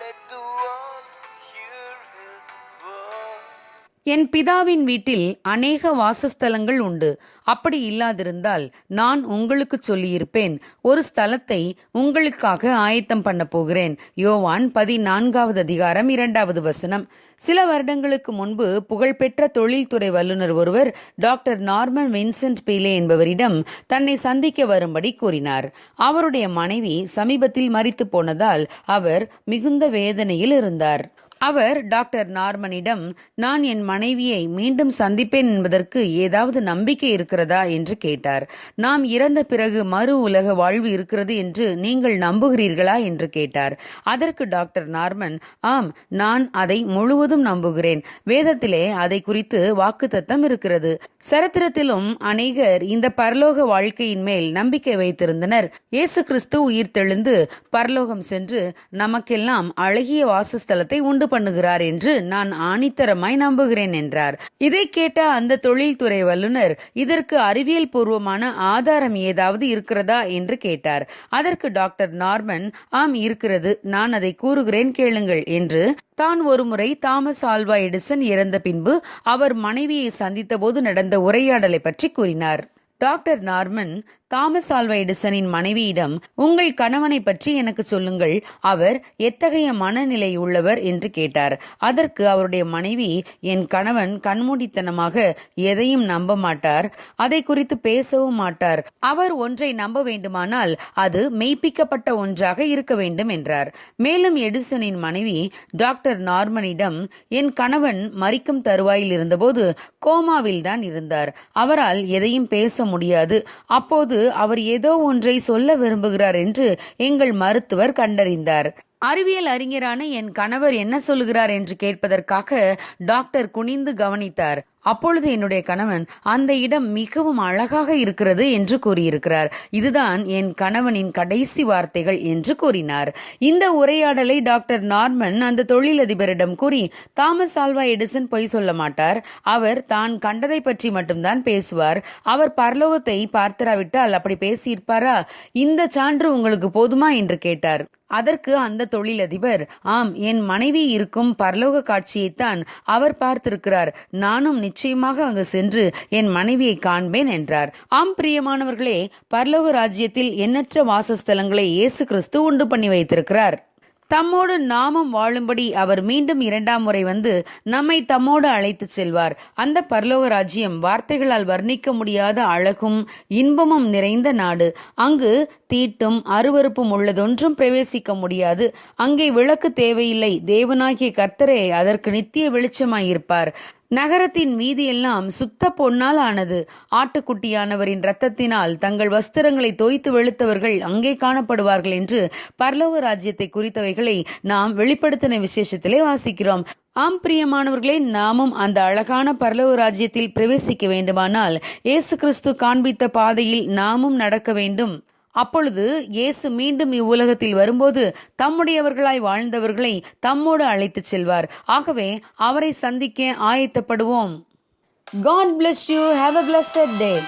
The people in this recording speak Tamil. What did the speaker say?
Let the world hear his word. என் பிதாவின் வீட்டில் அநேக வாசஸ்தலங்கள் உண்டு. அப்படி இல்லாதிருந்தால் நான் உங்களுக்கு சொல்லியிருப்பேன், ஒரு ஸ்தலத்தை உங்களுக்காக ஆயத்தம் பண்ண போகிறேன். யோவான் 14:2. சில வருடங்களுக்கு முன்பு புகழ்பெற்ற தொழில்துறை வல்லுநர் ஒருவர் டாக்டர் நார்மன் வின்சென்ட் பீலே என்பவரிடம் தன்னை சந்திக்க வரும்படி கூறினார். அவருடைய மனைவி சமீபத்தில் மரித்து போனதால் அவர் மிகுந்த வேதனையில் இருந்தார். அவர் டாக்டர் நார்மனிடம், நான் என் மனைவியை மீண்டும் சந்திப்பேன் என்பதற்கு ஏதாவது நம்பிக்கை இருக்கிறதா என்று கேட்டார். நாம் இறந்த பிறகு மறு உலக வாழ்வு இருக்கிறது என்று நீங்கள் நம்புகிறீர்களா என்று கேட்டார். அதற்கு டாக்டர் நார்மன், ஆம், நான் அதை முழுவதும் நம்புகிறேன். வேதத்திலே அதை குறித்து வாக்குத்தத்தம் இருக்கிறது. சரித்திரத்திலும் அநேகர் இந்த பரலோக வாழ்க்கையின் மேல் நம்பிக்கை வைத்திருந்தனர். இயேசு கிறிஸ்து உயிர்த்தெழுந்து பரலோகம் சென்று நமக்கெல்லாம் அழகிய வாசஸ்தலத்தை உண்டு பண்ணுகிறார் என்று நான் ஆணித்தரமாய் நம்புகிறேன் என்றார். இதை கேட்ட அந்த தொழில்துறை வல்லுநர், இதற்கு அறிவியல் பூர்வமான ஆதாரம் ஏதாவது இருக்கிறதா என்று கேட்டார். அதற்கு டாக்டர் நார்மன், ஆம் இருக்கிறது, நான் அதை கூறுகிறேன் கேளுங்கள் என்று தான் ஒருமுறை தாமஸ் ஆல்வா எடிசன் இறந்த பின்பு அவர் மனைவியை சந்தித்த போது நடந்த உரையாடலை பற்றி கூறினார். டாக்டர் நார்மன் தாமஸ் ஆல்வா எடிசனின் மனைவியிடம், உங்கள் கணவனை பற்றி எனக்கு சொல்லுங்கள், அவர் எத்தகைய மனநிலை உள்ளவர் என்று கேட்டார். அதற்கு அவருடைய மனைவி, என் கணவன் கண்மூடித்தனமாக எதையும் நம்ப மாட்டார், அதை குறித்து பேசவும் மாட்டார். அவர் ஒன்றை நம்ப வேண்டுமானால் அது மெய்ப்பிக்கப்பட்ட ஒன்றாக இருக்க வேண்டும் என்றார். மேலும் எடிசனின் மனைவி டாக்டர் நார்மனிடம், என் கணவன் மரிக்கும் தருவாயில் இருந்தபோது கோமாவில் தான் இருந்தார், அவரால் எதையும் பேச முடியாது. அப்போது அவர் ஏதோ ஒன்றை சொல்ல விரும்புகிறார் என்று எங்கள் மருத்துவர் கண்டறிந்தார். அறிவியல் அறிஞரான என் கணவர் என்ன சொல்லுகிறார் என்று கேட்பதற்காக டாக்டர் குனிந்து கவனித்தார். அப்பொழுது என்னுடைய கணவன், அந்த இடம் மிகவும் அழகாக இருக்கிறது என்று கூறியிருக்கிறார். இதுதான் என் கணவனின் கடைசி வார்த்தைகள் என்று கூறினார். இந்த உரையாடலை டாக்டர் நார்மன் அந்த தொழிலதிபரிடம் கூறி, தாமஸ் ஆல்வா எடிசன் பொய் சொல்ல மாட்டார், அவர் தான் கண்டதை பற்றி மட்டும்தான் பேசுவார், அவர் பரலோகத்தை பார்த்திராவிட்டால் அப்படி பேசியிருப்பாரா, இந்த சான்று உங்களுக்கு போதுமா என்று கேட்டார். அதற்கு அந்த தொழிலதிபர், ஆம், என் மனைவி இருக்கும் பரலோக காட்சியைத்தான் அவர் பார்த்திருக்கிறார், நானும் நிச்சயமாக அங்கு சென்று என் மனைவியை காண்பேன் என்றார். ஆம் பிரியமானவர்களே, பரலோக ராஜ்யத்தில் எண்ணற்ற வாசஸ்தலங்களை இயேசு கிறிஸ்து உண்டு பண்ணி வைத்திருக்கிறார். தம்மோடு நாமும் வாழும்படி அவர் மீண்டும் 2ஆம் முறை வந்து நம்மை தம்மோடு அழைத்து செல்வார். அந்த பரலோக ராஜ்யம் வார்த்தைகளால் வர்ணிக்க முடியாத அழகும் இன்பமும் நிறைந்த நாடு. அங்கு தீட்டும் அருவருப்பும் உள்ளதொன்றும் பிரவேசிக்க முடியாது. அங்கே விளக்கு தேவையில்லை, தேவனாகிய கர்த்தரே அதற்கு நித்திய வெளிச்சமாயிருப்பார். நகரத்தின் வீதியெல்லாம் சுத்த பொன்னால் ஆனது. ஆட்டுக்குட்டியானவரின் இரத்தத்தினால் தங்கள் வஸ்திரங்களை தோய்த்து வெளுத்தவர்கள் அங்கே காணப்படுவார்கள் என்று பரலோக ராஜ்யத்தை குறித்தவைகளை நாம் வெளிப்படுத்தின விசேஷத்திலே வாசிக்கிறோம். ஆம் பிரியமானவர்களே, நாமும் அந்த அழகான பரலோக ராஜ்யத்தில் பிரவேசிக்க வேண்டுமானால் இயேசு கிறிஸ்து காண்பித்த பாதையில் நாமும் நடக்க வேண்டும். அப்பொழுது இயேசு மீண்டும் இவ்வுலகத்தில் வரும்போது தம்முடையவர்களாய் வாழ்ந்தவர்களை தம்மோடு அழைத்து செல்வார். ஆகவே அவரை சந்திக்க ஆயத்தப்படுவோம். God bless you. Have a blessed day.